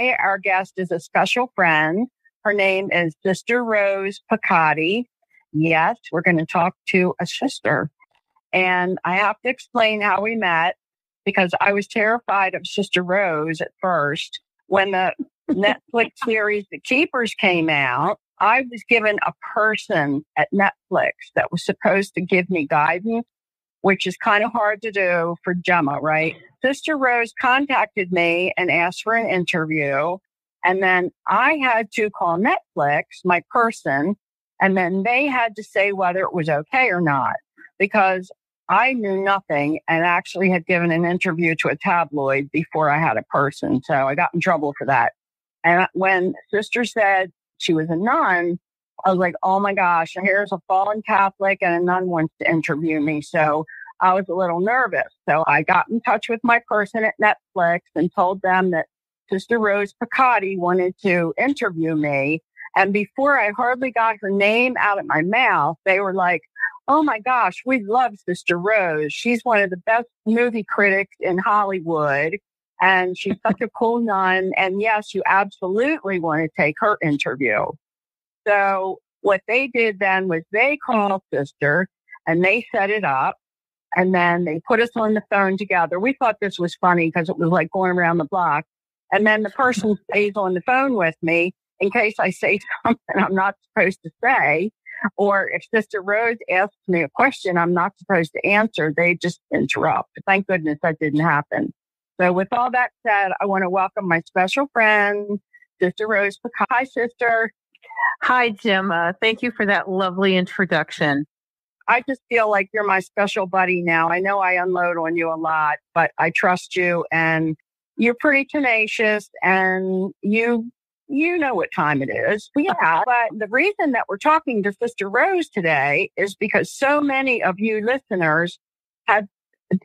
Today, our guest is a special friend. Her name is Sister Rose Pacatte. Yes, we're going to talk to a sister. And I have to explain how we met because I was terrified of Sister Rose at first. When the Netflix series The Keepers came out, I was given a person at Netflix that was supposed to give me guidance, which is kind of hard to do for Gemma, right? Sister Rose contacted me and asked for an interview. And then I had to call Netflix, my person, and then they had to say whether it was okay or not, because I knew nothing and actually had given an interview to a tabloid before I had a person. So I got in trouble for that. And when Sister said she was a nun, I was like, oh my gosh, here's a fallen Catholic and a nun wants to interview me. So I was a little nervous. So I got in touch with my person at Netflix and told them that Sister Rose Pacatte wanted to interview me. And before I hardly got her name out of my mouth, they were like, oh my gosh, we love Sister Rose. She's one of the best movie critics in Hollywood. And she's such a cool nun. And yes, you absolutely want to take her interview. So what they did then was they called Sister and they set it up. And then they put us on the phone together. We thought this was funny because it was like going around the block. And then the person stays on the phone with me in case I say something I'm not supposed to say. Or if Sister Rose asks me a question I'm not supposed to answer, they just interrupt. Thank goodness that didn't happen. So with all that said, I want to welcome my special friend, Sister Rose Pacatte. Hi, Sister. Hi, Gemma. Thank you for that lovely introduction. I just feel like you're my special buddy now. I know I unload on you a lot, but I trust you and you're pretty tenacious and you know what time it is. Yeah, but the reason that we're talking to Sister Rose today is because so many of you listeners have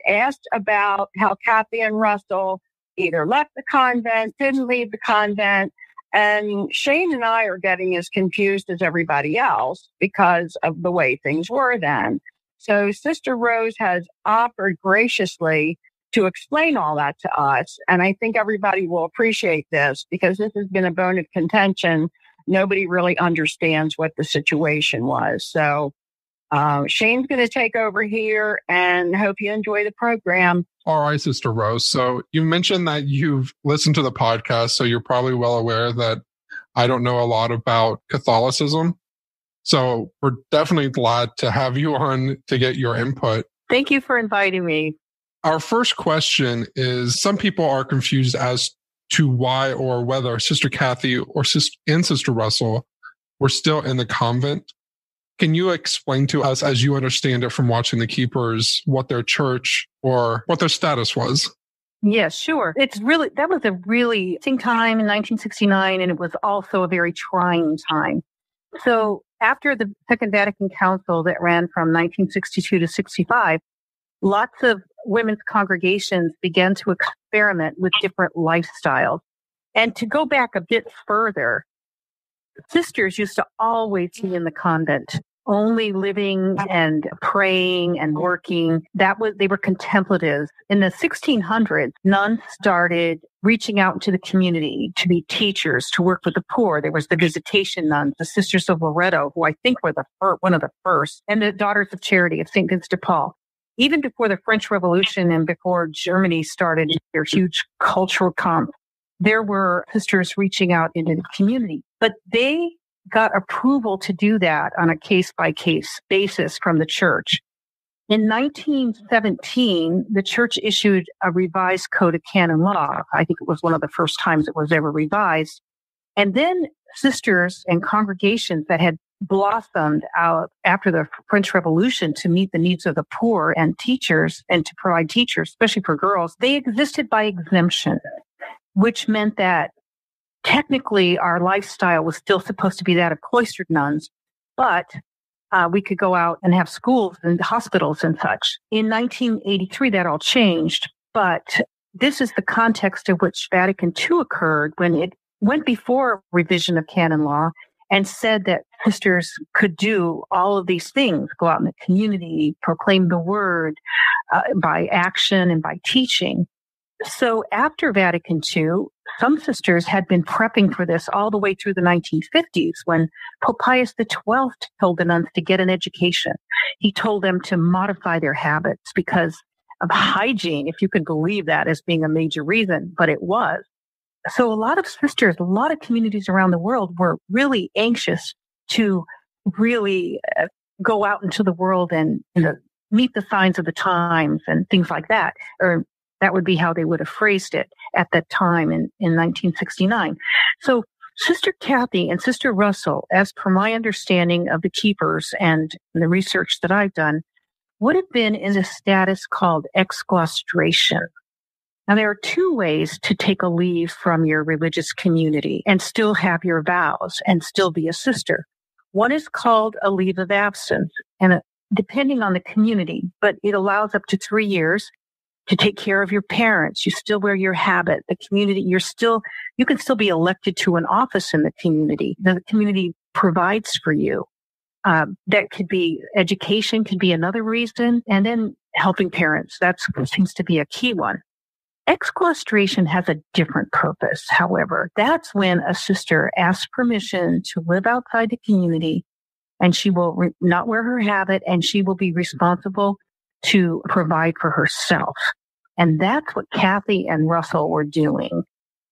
asked about how Kathy and Russell either left the convent, didn't leave the convent, and Shane and I are getting as confused as everybody else because of the way things were then. So Sister Rose has offered graciously to explain all that to us. And I think everybody will appreciate this because this has been a bone of contention. Nobody really understands what the situation was. So Shane's going to take over here and hope you enjoy the program. All right, Sister Rose. So you mentioned that you've listened to the podcast, so you're probably well aware that I don't know a lot about Catholicism. So we're definitely glad to have you on to get your input. Thank you for inviting me. Our first question is, some people are confused as to why or whether Sister Cathy or Sister Russell were still in the convent. Can you explain to us, as you understand it from watching The Keepers, what their church or what their status was? Yes, sure. That was a really interesting time in 1969, and it was also a very trying time. So after the Second Vatican Council that ran from 1962 to 65, lots of women's congregations began to experiment with different lifestyles. And to go back a bit further, sisters used to always be in the convent, only living and praying and working. They were contemplatives. In the 1600s, nuns started reaching out into the community to be teachers, to work with the poor. There was the Visitation nuns, the Sisters of Loreto, who I think were one of the first, and the Daughters of Charity of St. Vincent de Paul. Even before the French Revolution and before Germany started their huge cultural camp, there were sisters reaching out into the community. But they got approval to do that on a case-by-case basis from the church. In 1917, the church issued a revised code of canon law. I think it was one of the first times it was ever revised. And then sisters and congregations that had blossomed out after the French Revolution to meet the needs of the poor and teachers and to provide teachers, especially for girls, they existed by exemption, which meant that technically our lifestyle was still supposed to be that of cloistered nuns, but we could go out and have schools and hospitals and such. In 1983, that all changed, but this is the context in which Vatican II occurred when it went before revision of canon law and said that sisters could do all of these things, go out in the community, proclaim the word by action and by teaching. So after Vatican II, some sisters had been prepping for this all the way through the 1950s when Pope Pius XII told the nuns to get an education. He told them to modify their habits because of hygiene, if you could believe that as being a major reason, but it was. So a lot of sisters, a lot of communities around the world were really anxious to really go out into the world and meet the signs of the times and things like that, or that would be how they would have phrased it at that time in 1969. So Sister Cathy and Sister Russell, as per my understanding of the keepers and the research that I've done, would have been in a status called exclaustration. Now, there are two ways to take a leave from your religious community and still have your vows and still be a sister. One is called a leave of absence, and depending on the community, but it allows up to 3 years to take care of your parents. You still wear your habit. The community, you can still be elected to an office in the community. The community provides for you. That could be education, could be another reason. And then helping parents. That seems to be a key one. Exclaustration has a different purpose, however. That's when a sister asks permission to live outside the community, and she will not wear her habit, and she will be responsible to provide for herself. And that's what Cathy and Russell were doing.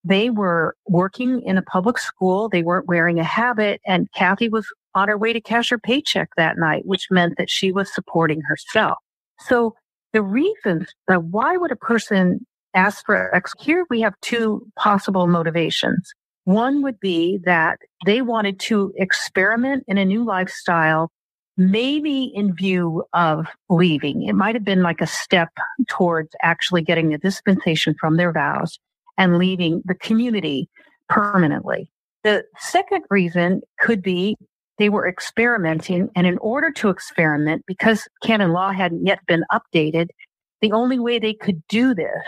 They were working in a public school. They weren't wearing a habit, and Cathy was on her way to cash her paycheck that night, which meant that she was supporting herself. So the reasons, why would a person ask for here we have two possible motivations. One would be that they wanted to experiment in a new lifestyle, maybe in view of leaving. It might have been like a step towards actually getting a dispensation from their vows and leaving the community permanently. The second reason could be they were experimenting, and in order to experiment, because canon law hadn't yet been updated, the only way they could do this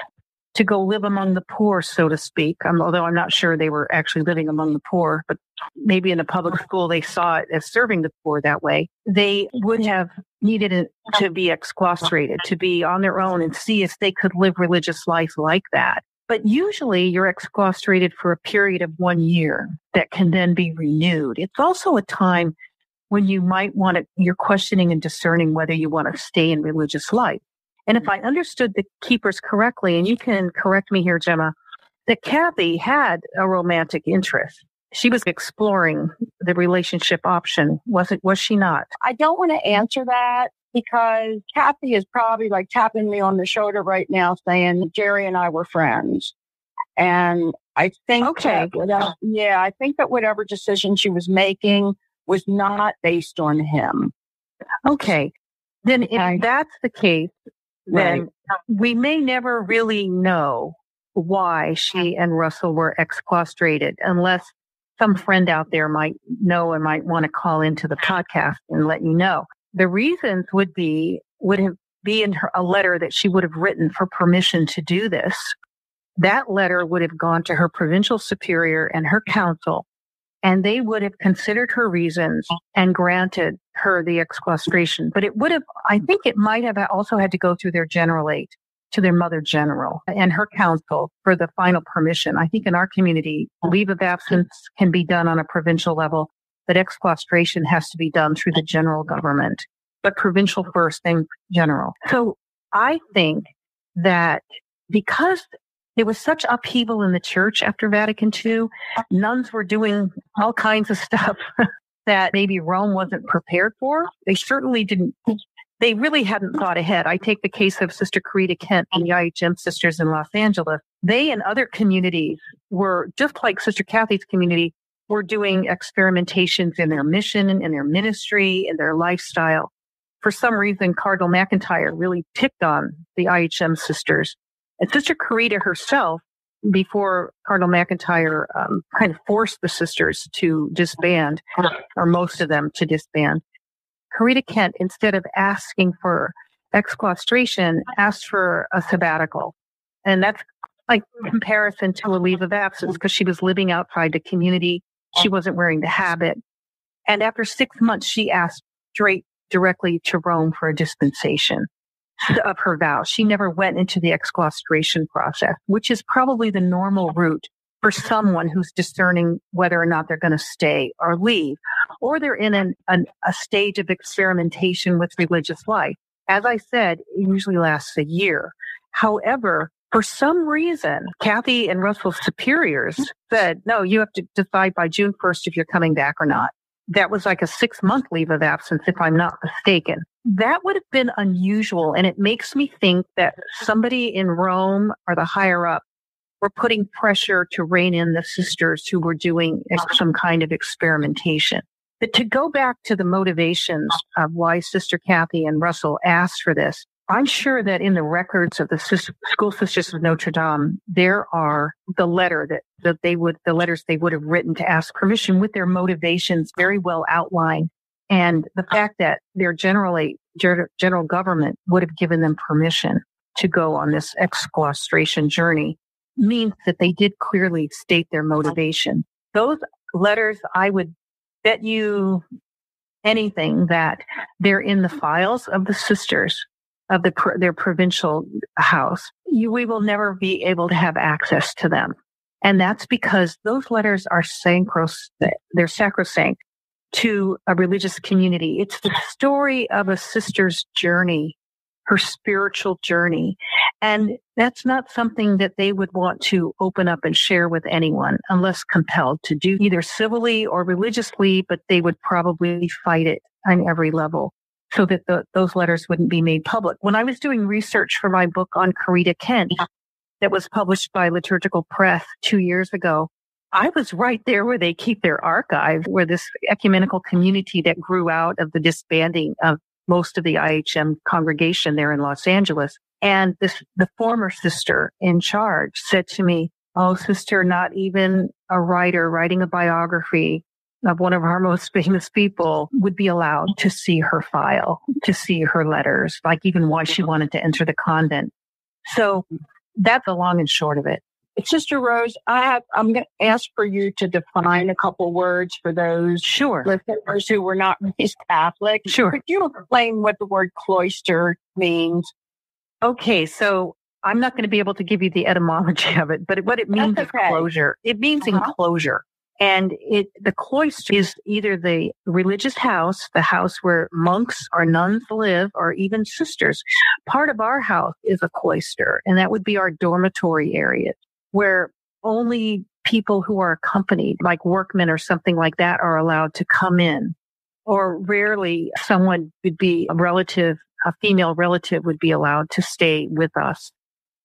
to go live among the poor, so to speak, although I'm not sure they were actually living among the poor, but maybe in a public school they saw it as serving the poor that way. They would have needed it to be exclausterated, to be on their own and see if they could live religious life like that. But usually you're exclaustrated for a period of 1 year that can then be renewed. It's also a time when you might you're questioning and discerning whether you want to stay in religious life. And if I understood the keepers correctly, and you can correct me here, Gemma, that Cathy had a romantic interest. She was exploring the relationship option, was she not? I don't want to answer that because Cathy is probably like tapping me on the shoulder right now saying, Jerry and I were friends. And I think okay. I think that whatever decision she was making was not based on him. Okay. Then if that's the case, then we may never really know why she and Russell were exclaustrated unless some friend out there might know and might want to call into the podcast and let you know. The reasons would be in a letter that she would have written for permission to do this. That letter would have gone to her provincial superior and her council, and they would have considered her reasons and granted her the exclaustration. But I think it might have also had to go through their generalate, to their mother general and her council for the final permission. I think in our community, leave of absence can be done on a provincial level, but exclaustration has to be done through the general government, but provincial first, then general. So I think that because there was such upheaval in the church after Vatican II, nuns were doing all kinds of stuff that maybe Rome wasn't prepared for. They certainly didn't. They really hadn't thought ahead. I take the case of Sister Cathy Kent and the IHM sisters in Los Angeles. They and other communities were, just like Sister Cathy's community, were doing experimentations in their mission, in their ministry, in their lifestyle. For some reason, Cardinal McIntyre really picked on the IHM sisters. And Sister Cathy herself, before Cardinal McIntyre kind of forced the sisters to disband, or most of them to disband, Cathy Kent, instead of asking for exclaustration, asked for a sabbatical. And that's like comparison to a leave of absence because she was living outside the community. She wasn't wearing the habit. And after 6 months, she asked directly to Rome for a dispensation. of her vows. She never went into the exclaustration process, which is probably the normal route for someone who's discerning whether or not they're going to stay or leave, or they're in a stage of experimentation with religious life. As I said, it usually lasts a year. However, for some reason, Cathy and Russell's superiors said, no, you have to decide by June 1st if you're coming back or not. That was like a 6-month leave of absence, if I'm not mistaken. That would have been unusual. And it makes me think that somebody in Rome or the higher up were putting pressure to rein in the sisters who were doing some kind of experimentation. But to go back to the motivations of why Sister Cathy and Russell asked for this, I'm sure that in the records of the School Sisters of Notre Dame, there are the letters they would have written to ask permission with their motivations very well outlined. And the fact that their general government would have given them permission to go on this exclaustration journey means that they did clearly state their motivation. Those letters, I would bet you anything that they're in the files of the sisters of their provincial house. We will never be able to have access to them. And that's because those letters are they're sacrosanct to a religious community. It's the story of a sister's journey, her spiritual journey. And that's not something that they would want to open up and share with anyone unless compelled to do either civilly or religiously, but they would probably fight it on every level so that those letters wouldn't be made public. When I was doing research for my book on Carita Kent that was published by Liturgical Press 2 years ago, I was right there where they keep their archive, where this ecumenical community that grew out of the disbanding of most of the IHM congregation there in Los Angeles. And the former sister in charge said to me, "Oh, sister, not even a writer writing a biography of one of our most famous people would be allowed to see her file, to see her letters, like even why she wanted to enter the convent." So that's the long and short of it. Sister Rose, I'm going to ask for you to define a couple words for those listeners who were not raised Catholic. Sure. Could you explain what the word cloister means? Okay, so I'm not going to be able to give you the etymology of it, but what it means is closure. It means enclosure. And the cloister is either the religious house, the house where monks or nuns live, or even sisters. Part of our house is a cloister, and that would be our dormitory area, where only people who are accompanied, like workmen or something like that, are allowed to come in. Or rarely someone would be a female relative would be allowed to stay with us.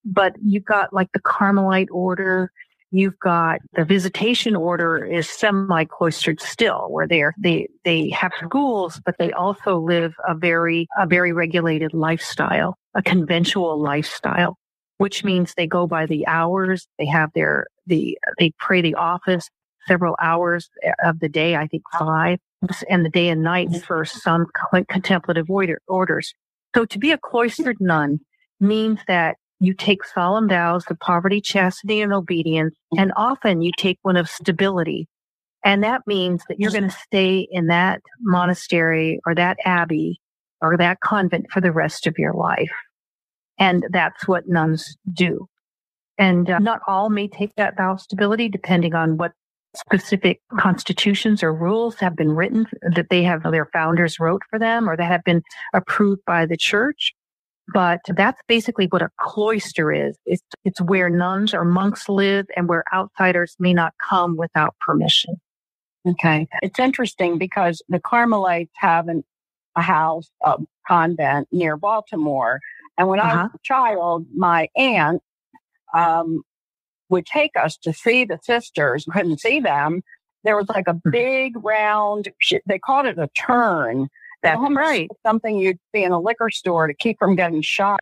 But you've got like the Carmelite order, you've got the Visitation order is semi-cloistered still, where they have schools, but they also live a very regulated lifestyle, a conventual lifestyle, which means they go by the hours. They have they pray the office several hours of the day, I think 5, and the day and night for some contemplative orders. So to be a cloistered nun means that you take solemn vows of poverty, chastity, and obedience, and often you take one of stability. And that means that you're going to stay in that monastery or that abbey or that convent for the rest of your life. And that's what nuns do. And not all may take that vow of stability, depending on what specific constitutions or rules have been written that their founders wrote for them or that have been approved by the church. But that's basically what a cloister is. It's where nuns or monks live and where outsiders may not come without permission. Okay. It's interesting because the Carmelites have a house, a convent near Baltimore. And when I was a child, my aunt would take us to see the sisters. Couldn't see them. There was like a big round, they called it a turn. That's right. Something you'd see in a liquor store to keep from getting shot.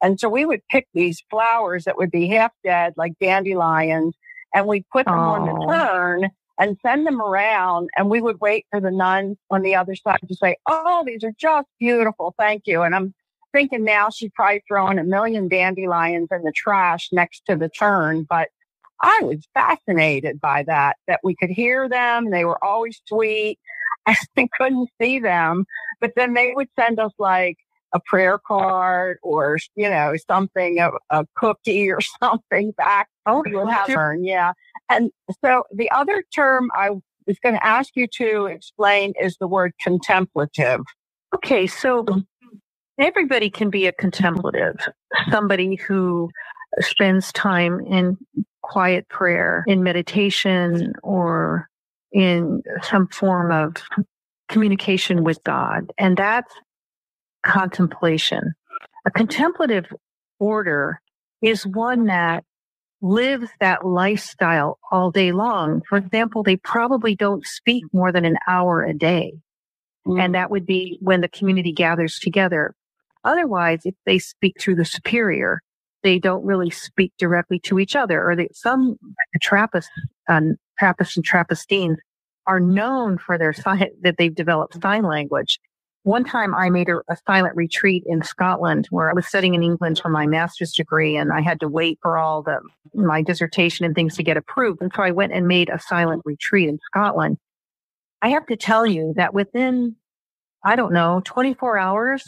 And so we would pick these flowers that would be half dead, like dandelions, and we'd put them on the turn and send them around. And we would wait for the nuns on the other side to say, "Oh, these are just beautiful. Thank you." And I'm thinking now she's probably throwing 1 million dandelions in the trash next to the turn. But I was fascinated by that we could hear them. They were always sweet. I couldn't see them, but then they would send us like a prayer card or, something, a cookie or something back. Oh, you would have her. Yeah. And so the other term I was going to ask you to explain is the word contemplative. Okay. So everybody can be a contemplative, somebody who spends time in quiet prayer, in meditation, or in some form of communication with God. And that's contemplation. A contemplative order is one that lives that lifestyle all day long. For example, they probably don't speak more than an hour a day. And that would be when the community gathers together. Otherwise, if they speak through the superior, they don't really speak directly to each other. Or some Trappists and Trappistines are known for their that they've developed sign language. One time I made a silent retreat in Scotland where I was studying in England for my master's degree, and I had to wait for all my dissertation and things to get approved. And so I went and made a silent retreat in Scotland. I have to tell you that within, 24 hours,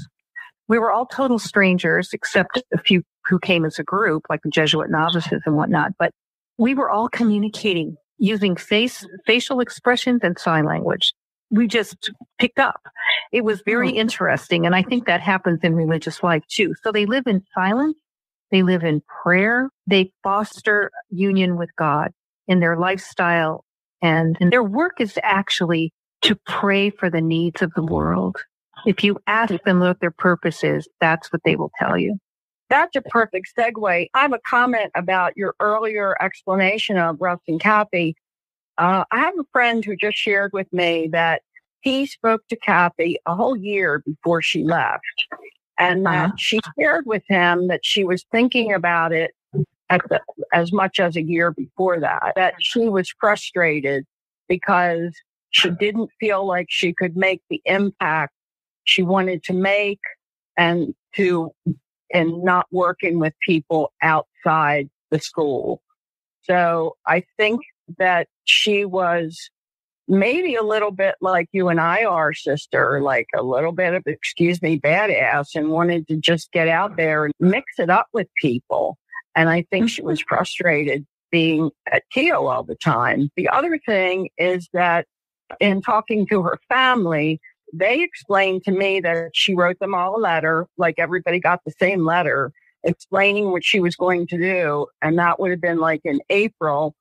we were all total strangers, except a few who came as a group, like the Jesuit novices and whatnot. But we were all communicating using facial expressions and sign language. We just picked up. It was very interesting. And I think that happens in religious life too. So they live in silence. They live in prayer. They foster union with God in their lifestyle. And their work is actually to pray for the needs of the world. If you ask them what their purpose is, that's what they will tell you. That's a perfect segue. I have a comment about your earlier explanation of Russ and Cathy. I have a friend who just shared with me that he spoke to Cathy a whole year before she left. And that she shared with him that she was thinking about it as much as a year before that she was frustrated because she didn't feel like she could make the impact she wanted to make and not working with people outside the school. So I think that she was maybe a little bit like you and I are, sister, like a little bit of, badass, and wanted to just get out there and mix it up with people. And I think she was frustrated being at Keogh all the time. The other thing is that in talking to her family, they explained to me that she wrote them all a letter, like everybody got the same letter, explaining what she was going to do. And that would have been like in April,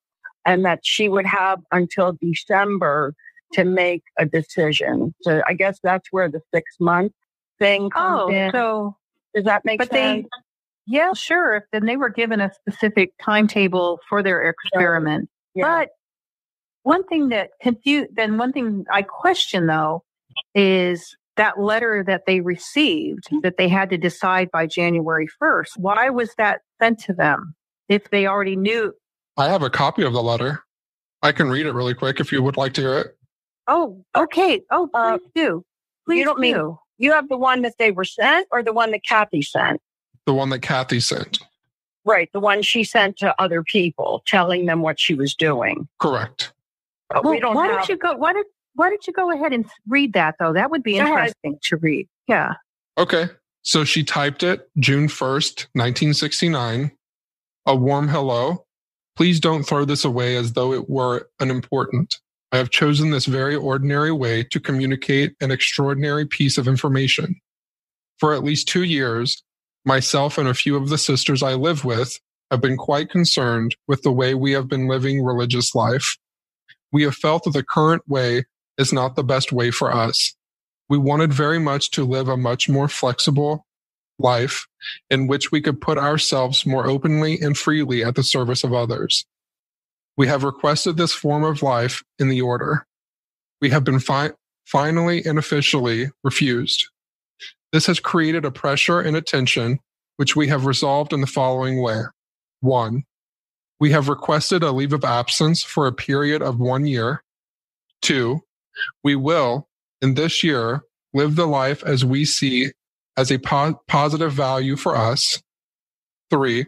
and that she would have until December to make a decision. So I guess that's where the 6-month thing comes in. So does that make sense? Yeah, sure. Then they were given a specific timetable for their experiment. Yeah. But one thing I question though, is that letter that they received that they had to decide by January 1st. Why was that sent to them if they already knew? I have a copy of the letter. I can read it really quick if you would like to hear it. Oh, okay. Oh, please do. Please do. You have the one that they were sent or the one that Cathy sent? The one that Cathy sent. Right. The one she sent to other people, telling them what she was doing. Correct. But why don't you go ahead and read that, though? That would be interesting to read. Yeah. Okay. So she typed it June 1st, 1969. A warm hello. Please don't throw this away as though it were unimportant. I have chosen this very ordinary way to communicate an extraordinary piece of information. For at least 2 years, myself and a few of the sisters I live with have been quite concerned with the way we have been living religious life. We have felt that the current way is not the best way for us. We wanted very much to live a much more flexible life in which we could put ourselves more openly and freely at the service of others. We have requested this form of life in the order. We have been finally and officially refused. This has created a pressure and a tension, which we have resolved in the following way. 1. We have requested a leave of absence for a period of 1 year. 2. We will, in this year, live the life as we see as a positive value for us. 3.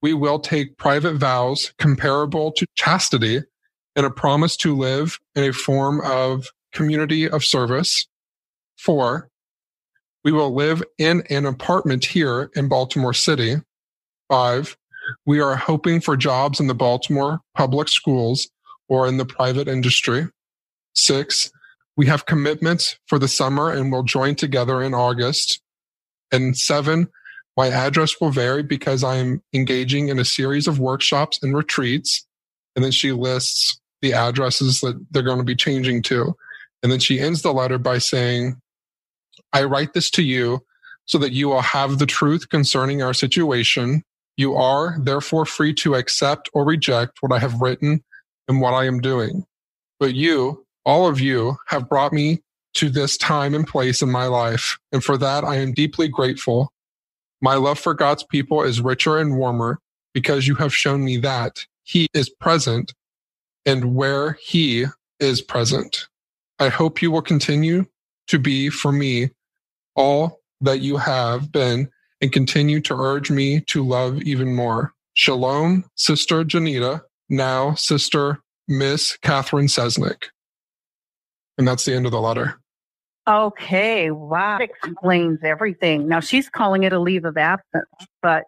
We will take private vows comparable to chastity and a promise to live in a form of community of service. 4. We will live in an apartment here in Baltimore City. 5, we are hoping for jobs in the Baltimore public schools or in the private industry. 6, we have commitments for the summer and will join together in August. And 7, my address will vary because I am engaging in a series of workshops and retreats. And then she lists the addresses that they're going to be changing to. And then she ends the letter by saying, I write this to you so that you will have the truth concerning our situation. You are therefore free to accept or reject what I have written and what I am doing. But you, all of you, have brought me to this time and place in my life, and for that I am deeply grateful. My love for God's people is richer and warmer because you have shown me that He is present and where He is present. I hope you will continue to be for me all that you have been and continue to urge me to love even more. Shalom, Sister Janita, now Sister Miss Catherine Cesnik. And that's the end of the letter. Okay, wow. That explains everything. Now, she's calling it a leave of absence, but...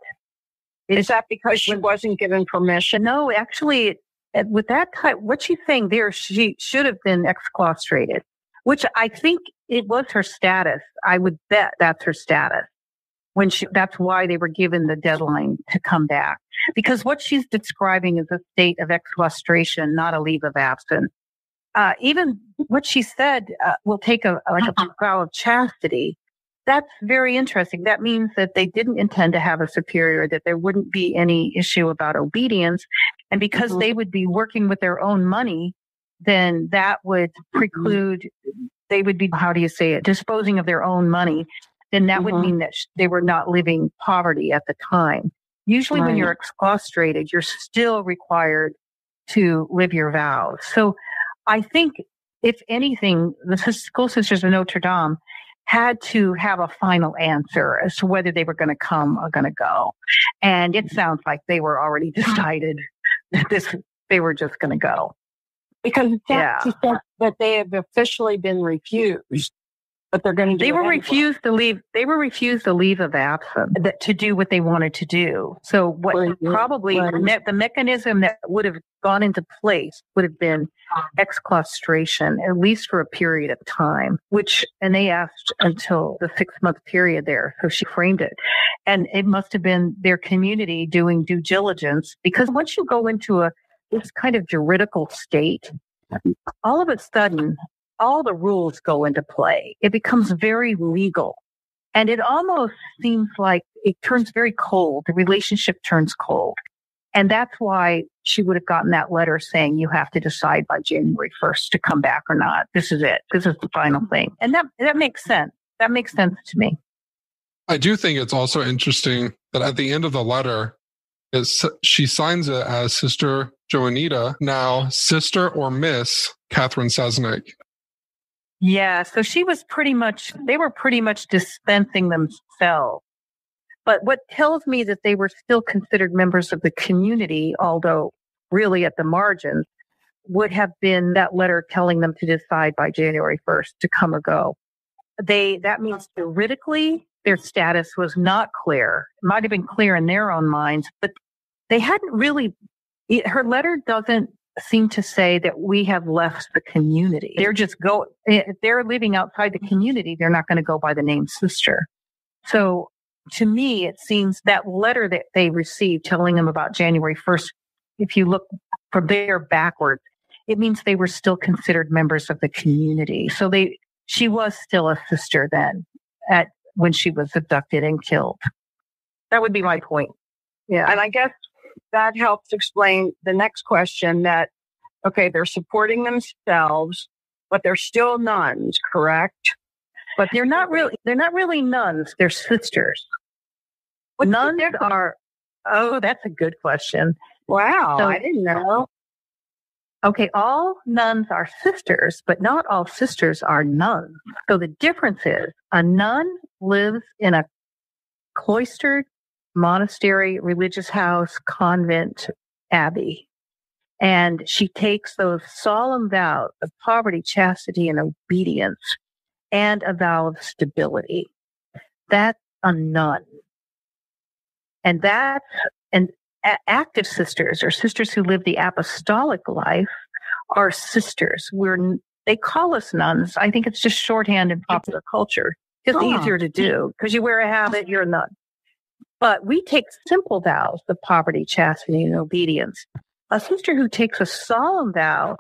Is that because she wasn't given permission? No, actually, with that type, what she's saying there, she should have been exclaustrated, which I think it was her status. I would bet that's her status. That's why they were given the deadline to come back. Because what she's describing is a state of exclaustration, not a leave of absence. Even what she said, will take a vow of chastity. That's very interesting. That means that they didn't intend to have a superior, that there wouldn't be any issue about obedience. And because they would be working with their own money, then that would preclude, they would be, disposing of their own money. Then that would mean that they were not living poverty at the time. Usually when you're exclaustrated, you're still required to live your vows. So I think, if anything, the School Sisters of Notre Dame had to have a final answer as to whether they were going to come or going to go. And it sounds like they were already decided that they were just going to go. Because she said that they have officially been refused, but they're going to do They were anyway. refused to leave. They were refused the leave of absence to do what they wanted to do. So what the mechanism that would have gone into place would have been exclaustration, at least for a period of time, and they asked until the 6-month period there. So she framed it. And it must have been their community doing due diligence, because once you go into this kind of juridical state, all of a sudden, all the rules go into play. It becomes very legal. And it almost seems like it turns very cold. The relationship turns cold. And that's why she would have gotten that letter saying, you have to decide by January 1st to come back or not. This is it. This is the final thing. And that makes sense. That makes sense to me. I do think it's also interesting that at the end of the letter, she signs it as Sister Joanita, now Sister or Miss Catherine Cesnik. Yeah, so they were pretty much dispensing themselves. But what tells me that they were still considered members of the community, although really at the margins, would have been that letter telling them to decide by January 1st to come or go. That means juridically, their status was not clear. It might have been clear in their own minds, but they hadn't really, her letter doesn't seem to say that we have left the community. If they're living outside the community, they're not going to go by the name sister. So to me, it seems that letter that they received telling them about January 1st, if you look from there backwards, it means they were still considered members of the community. So she was still a sister then when she was abducted and killed. That would be my point. Yeah. And I guess that helps explain the next question that, okay, they're supporting themselves, but they're still nuns, correct? But they're not really nuns. They're sisters. Nuns are, that's a good question. Wow. I didn't know. Okay. All nuns are sisters, but not all sisters are nuns. So the difference is a nun lives in a cloistered monastery, religious house, convent, abbey. And she takes those solemn vows of poverty, chastity, and obedience, and a vow of stability. that's a nun. And active sisters, or sisters who live the apostolic life, are sisters. They call us nuns. I think it's just shorthand in popular culture. It's easier to do because you wear a habit, you're a nun. But we take simple vows of poverty, chastity, and obedience. A sister who takes a solemn vow,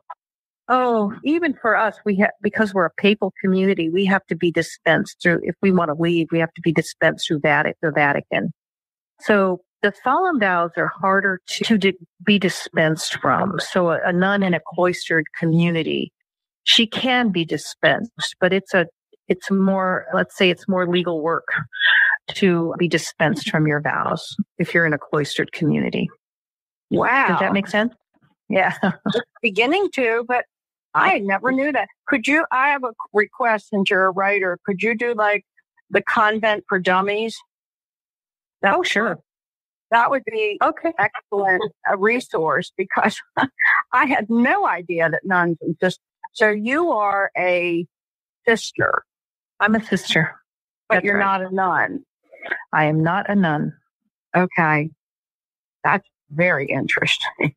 even for us, because we're a papal community, we have to be dispensed through. If we want to leave, we have to be dispensed through the Vatican. So the solemn vows are harder to be dispensed from. So a nun in a cloistered community, she can be dispensed, but it's more, let's say it's more legal work to be dispensed from your vows if you're in a cloistered community. Wow. Does that make sense? Yeah. It's beginning to, but I never knew that. I have a request since you're a writer. Could you do like the convent for dummies? Oh, sure. That would be excellent, a resource, because I had no idea that nuns and sisters. So you are a sister. I'm a sister. But you're not a nun. I am not a nun. Okay. That's very interesting.